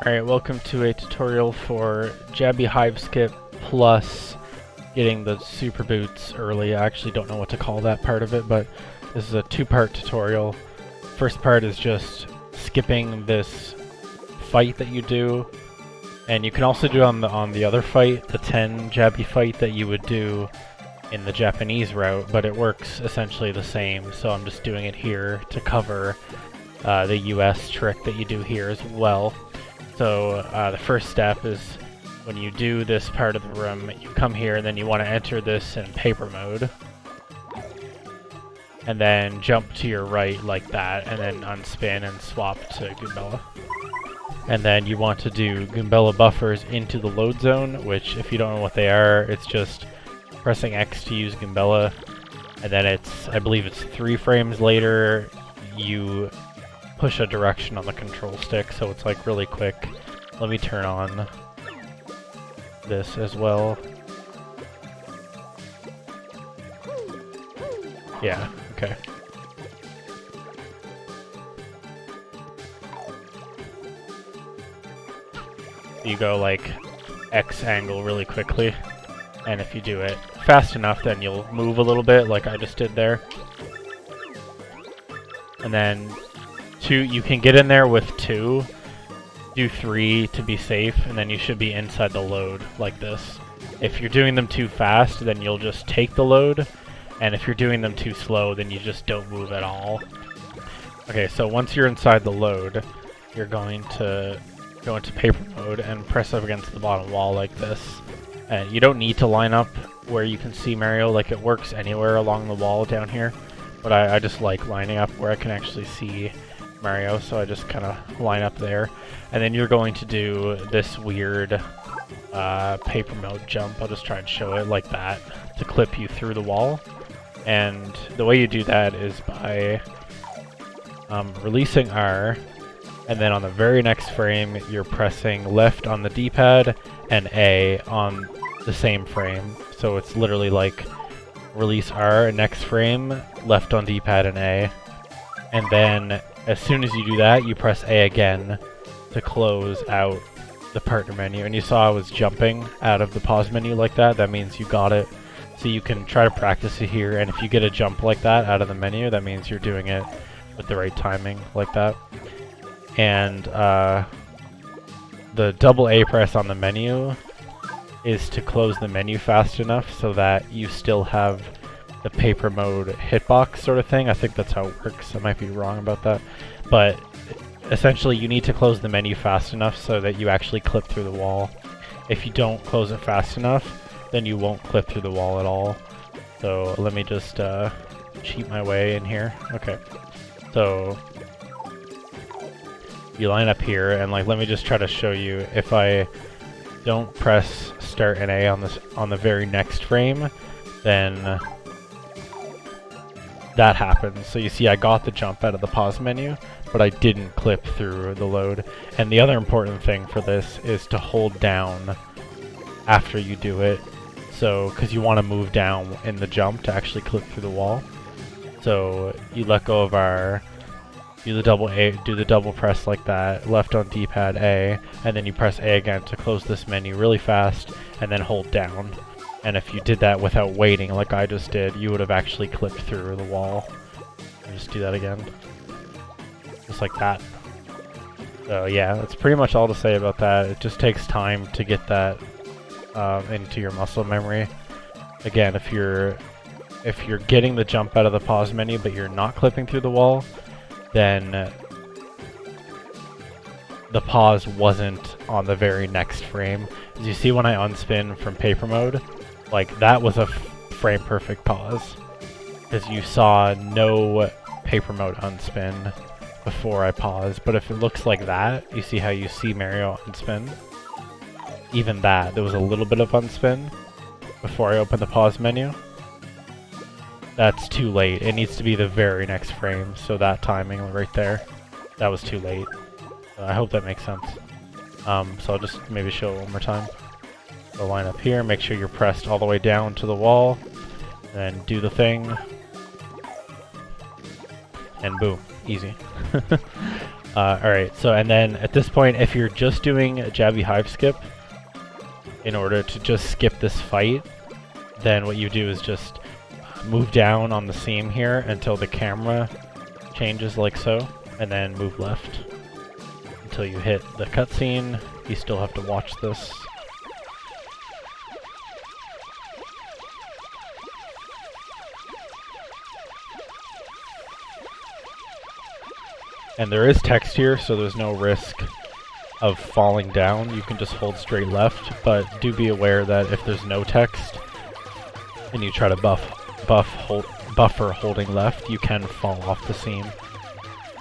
Alright, welcome to a tutorial for Jabbi Hive Skip plus getting the super boots early. I actually don't know what to call that part of it, but this is a two-part tutorial. First part is just skipping this fight that you do, and you can also do on the other fight, the 10 Jabbi fight that you would do in the Japanese route, but it works essentially the same, so I'm just doing it here to cover the US trick that you do here as well. So the first step is when you do this part of the room, you come here and then you want to enter this in paper mode. And then jump to your right like that, and then unspin and swap to Goombella. And then you want to do Goombella buffers into the load zone, which if you don't know what they are, it's just pressing X to use Goombella. And then I believe it's 3 frames later, you push a direction on the control stick, so it's like really quick. Let me turn on this as well. Yeah, okay. You go like X angle really quickly, and if you do it fast enough, then you'll move a little bit like I just did there. And then you can get in there with 2, do 3 to be safe, and then you should be inside the load like this. If you're doing them too fast, then you'll just take the load, and if you're doing them too slow, then you just don't move at all. Okay, so once you're inside the load, you're going to go into paper mode and press up against the bottom wall like this. And you don't need to line up where you can see Mario, like it works anywhere along the wall down here, but I just like lining up where I can actually see Mario, so I just kind of line up there. And then you're going to do this weird paper mode jump. I'll just try and show it like that to clip you through the wall. And the way you do that is by releasing R, and then on the very next frame you're pressing left on the D-pad and A on the same frame. So it's literally like release R, next frame, left on D-pad and A. And then as soon as you do that, you press A again to close out the partner menu. And you saw I was jumping out of the pause menu like that. That means you got it. So you can try to practice it here. And if you get a jump like that out of the menu, that means you're doing it with the right timing like that. And the double A press on the menu is to close the menu fast enough so that you still have the paper mode hitbox sort of thing. I think that's how it works. I might be wrong about that. But essentially you need to close the menu fast enough so that you actually clip through the wall. If you don't close it fast enough, then you won't clip through the wall at all. So let me just cheat my way in here. Okay. So you line up here, and like let me just try to show you. If I don't press start and A on the very next frame, then that happens. So you see I got the jump out of the pause menu, but I didn't clip through the load. And the other important thing for this is to hold down after you do it. So, because you want to move down in the jump to actually clip through the wall. So you let go of R, do the double A, do the double press like that, left on D-pad A, and then you press A again to close this menu really fast, and then hold down. And if you did that without waiting, like I just did, you would have actually clipped through the wall. And just do that again. Just like that. So yeah, that's pretty much all to say about that. It just takes time to get that into your muscle memory. Again, if you're getting the jump out of the pause menu, but you're not clipping through the wall, then the pause wasn't on the very next frame. As you see when I unspin from paper mode, like that was a frame perfect pause, because you saw no paper mode unspin before I paused. But if it looks like that, you see how you see Mario unspin? Even that, there was a little bit of unspin before I opened the pause menu. That's too late. It needs to be the very next frame, so that timing right there, that was too late. I hope that makes sense. So I'll just maybe show it one more time. So line up here, make sure you're pressed all the way down to the wall, and then do the thing, and boom, easy. Alright, so and then at this point, if you're just doing a Jabbi Hive Skip, in order to just skip this fight, then what you do is just move down on the seam here until the camera changes like so, and then move left until you hit the cutscene. You still have to watch this. And there is text here, so there's no risk of falling down. You can just hold straight left, but do be aware that if there's no text and you try to buffer holding left, you can fall off the seam.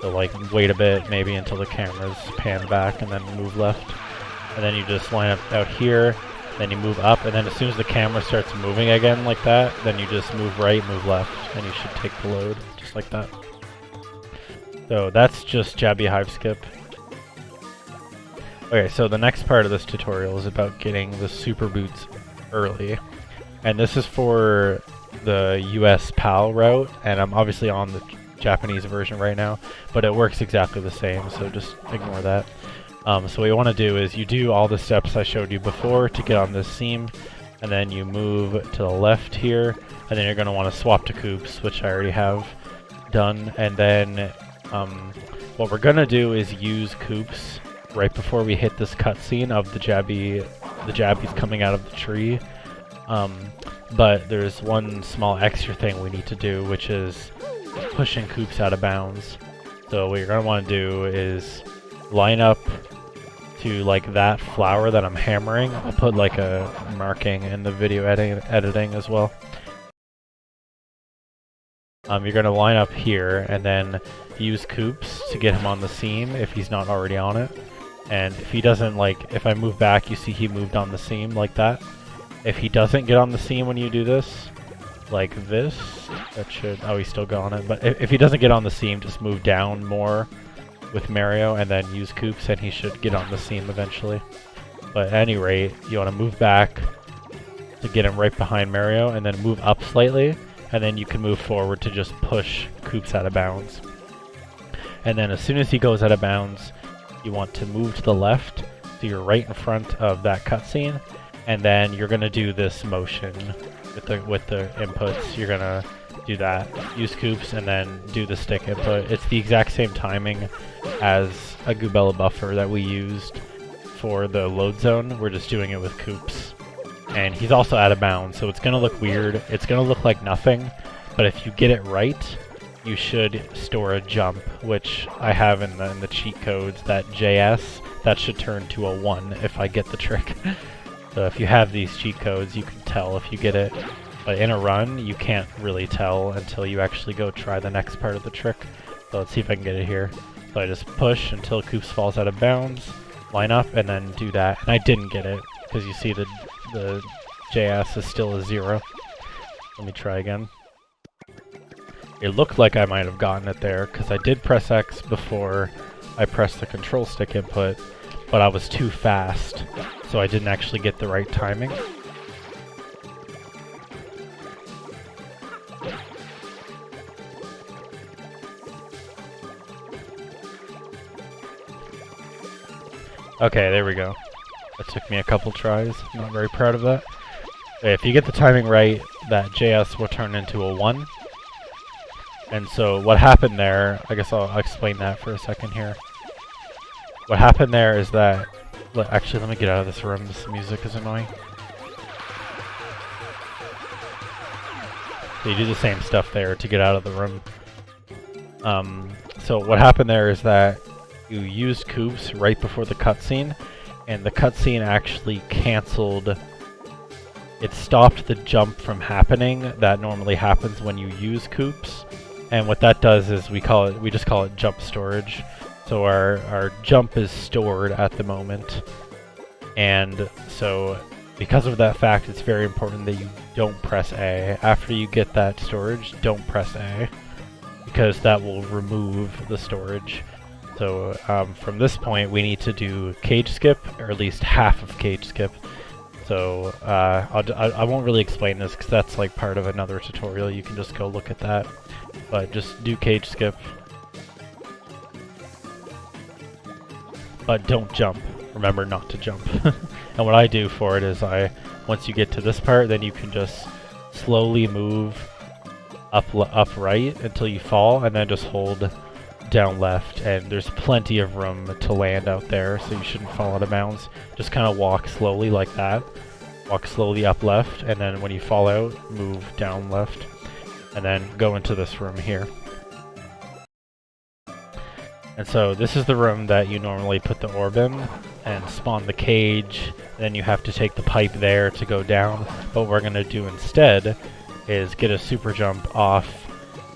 So like wait a bit, maybe until the camera's panned back, and then move left. And then you just line up out here, then you move up, and then as soon as the camera starts moving again like that, then you just move right, move left, and you should take the load, just like that. So that's just Jabbi Hive Skip. Okay, so the next part of this tutorial is about getting the super boots early. And this is for the US PAL route, and I'm obviously on the Japanese version right now, but it works exactly the same, so just ignore that. So what you want to do is you do all the steps I showed you before to get on this seam, and then you move to the left here, and then you're going to want to swap to Coupes, which I already have done, and then what we're going to do is use Coupes right before we hit this cutscene of the Jabbies coming out of the tree. But there's one small extra thing we need to do, which is pushing Coupes out of bounds. So what you're going to want to do is line up to like that flower that I'm hammering. I'll put like a marking in the video editing as well. You're going to line up here and then use Coupes to get him on the seam if he's not already on it. And if he doesn't, like, if I move back, you see he moved on the seam like that. If he doesn't get on the seam when you do this, like this, that should, oh, he's still got on it. But if he doesn't get on the seam, just move down more with Mario and then use Coupes and he should get on the seam eventually. But at any rate, you want to move back to get him right behind Mario and then move up slightly. And then you can move forward to just push Coupes out of bounds. And then as soon as he goes out of bounds, you want to move to the left, so you're right in front of that cutscene, and then you're gonna do this motion with the inputs. You're gonna do that, use Coupes, and then do the stick input. It's the exact same timing as a Gubella buffer that we used for the load zone. We're just doing it with Coupes. And he's also out of bounds, so it's gonna look weird. It's gonna look like nothing, but if you get it right, you should store a jump, which I have in the cheat codes, that JS, that should turn to a 1 if I get the trick. So if you have these cheat codes, you can tell if you get it. But in a run, you can't really tell until you actually go try the next part of the trick. So let's see if I can get it here. So I just push until Coupes falls out of bounds, line up, and then do that. And I didn't get it, because you see the JS is still a 0. Let me try again. It looked like I might have gotten it there, because I did press X before I pressed the control stick input, but I was too fast, so I didn't actually get the right timing. Okay, there we go. That took me a couple tries. I'm not very proud of that. If you get the timing right, that JS will turn into a 1. And so what happened there, I guess I'll explain that for a second here. What happened there is that, actually let me get out of this room, this music is annoying. So you do the same stuff there to get out of the room. So what happened there is that you used Coupes right before the cutscene, and the cutscene actually canceled. It stopped the jump from happening that normally happens when you use Coupes. And what that does is we just call it jump storage. So our jump is stored at the moment. And so because of that fact, it's very important that you don't press A. After you get that storage, don't press A, because that will remove the storage. So from this point, we need to do cage skip, or at least half of cage skip. So I won't really explain this because that's like part of another tutorial. You can just go look at that. But just do cage skip. but don't jump. Remember not to jump. And what I do for it is once you get to this part, then you can just slowly move up right until you fall, and then just hold down left, and there's plenty of room to land out there, so you shouldn't fall out of bounds. Just kind of walk slowly like that. Walk slowly up left, and then when you fall out, move down left, and then go into this room here. And so this is the room that you normally put the orb in and spawn the cage. Then you have to take the pipe there to go down. But what we're going to do instead is get a super jump off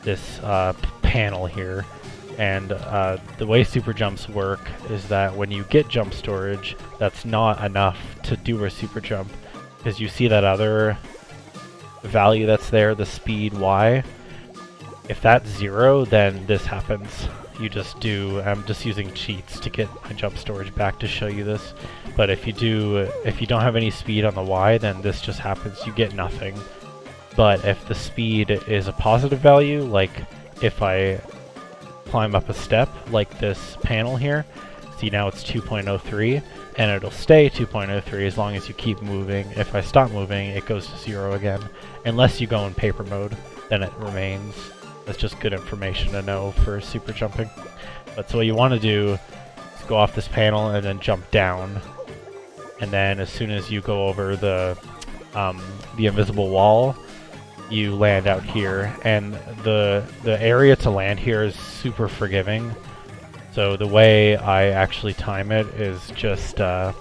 this panel here. And the way super jumps work is that when you get jump storage, that's not enough to do a super jump. Because you see that other value that's there, the speed Y. If that's 0, then this happens. You just do, I'm just using cheats to get my jump storage back to show you this. But if you don't have any speed on the Y, then this just happens. You get nothing. But if the speed is a positive value, like if I climb up a step, like this panel here, see now it's 2.03, and it'll stay 2.03 as long as you keep moving. If I stop moving, it goes to 0 again. Unless you go in paper mode, then it remains. That's just good information to know for super jumping. But so what you want to do is go off this panel and then jump down. And then as soon as you go over the invisible wall, you land out here. And the area to land here is super forgiving. So the way I actually time it is just I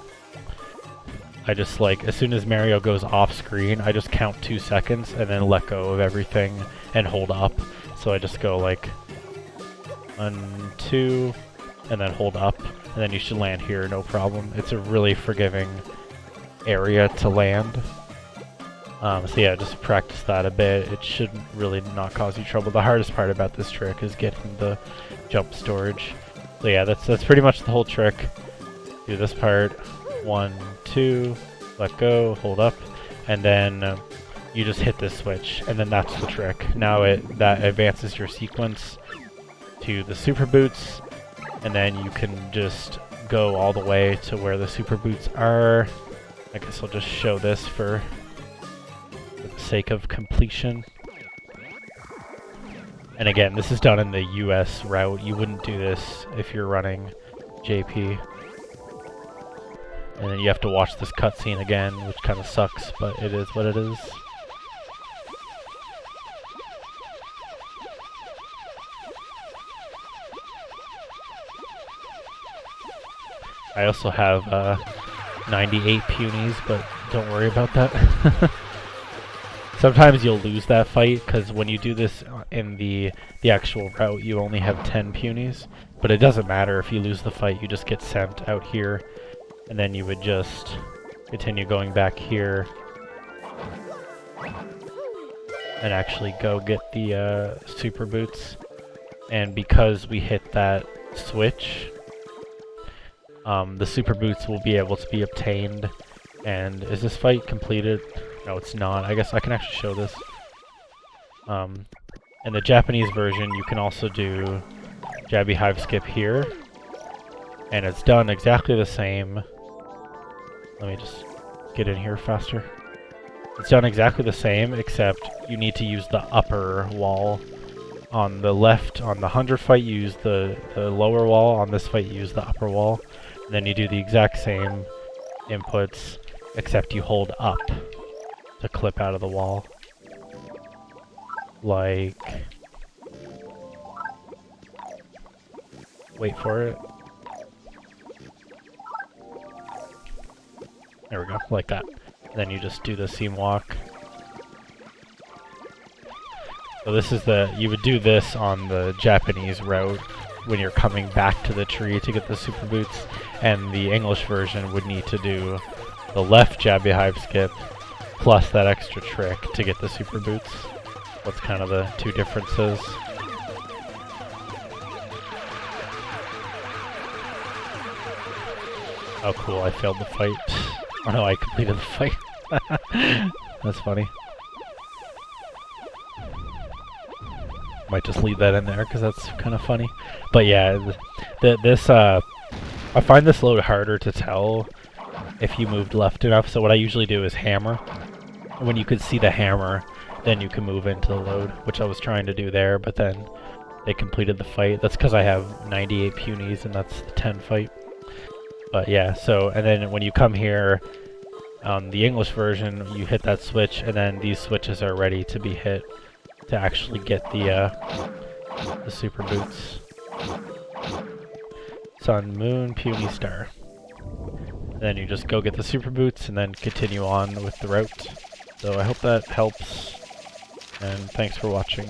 just like, as soon as Mario goes off screen, I just count 2 seconds and then let go of everything and hold up. So I just go like 1, 2, and then hold up, and then you should land here, no problem. It's a really forgiving area to land. So yeah, just practice that a bit. It should really not cause you trouble. The hardest part about this trick is getting the jump storage. So yeah, that's pretty much the whole trick. Do this part, 1, 2, let go, hold up, and then you just hit this switch, and then that's the trick. Now that advances your sequence to the super boots, and then you can just go all the way to where the super boots are. I guess I'll just show this for the sake of completion. And again, this is done in the US route. You wouldn't do this if you're running JP. And then you have to watch this cutscene again, which kind of sucks, but it is what it is. I also have 98 punies, but don't worry about that. Sometimes you'll lose that fight, because when you do this in the actual route, you only have 10 punies. But it doesn't matter if you lose the fight, you just get sent out here, and then you would just continue going back here and actually go get the super boots. And because we hit that switch, the super boots will be able to be obtained. And is this fight completed? No, it's not. I guess I can actually show this. In the Japanese version, you can also do Jabbi Hive Skip here. And it's done exactly the same. Let me just get in here faster. It's done exactly the same, except you need to use the upper wall. On the left, on the 100 fight, you use the lower wall. On this fight, you use the upper wall. And then you do the exact same inputs, except you hold up to clip out of the wall. Like... wait for it. There we go, like that. And then you just do the seam walk. So this is you would do this on the Japanese route when you're coming back to the tree to get the super boots, and the English version would need to do the left Jabbi Hive Skip plus that extra trick to get the super boots. That's kind of the two differences. Oh cool, I failed the fight. Oh no, I completed the fight. That's funny. Might just leave that in there because that's kind of funny. But yeah, this I find this load harder to tell if you moved left enough, so what I usually do is hammer. When you could see the hammer, then you can move into the load, which I was trying to do there, but then they completed the fight. That's because I have 98 punies, and that's the 10 fight. But yeah, so, and then when you come here, on the English version, you hit that switch, and then these switches are ready to be hit to actually get the super boots. Sun, moon, puny, star. And then you just go get the super boots, and then continue on with the route. So I hope that helps, and thanks for watching.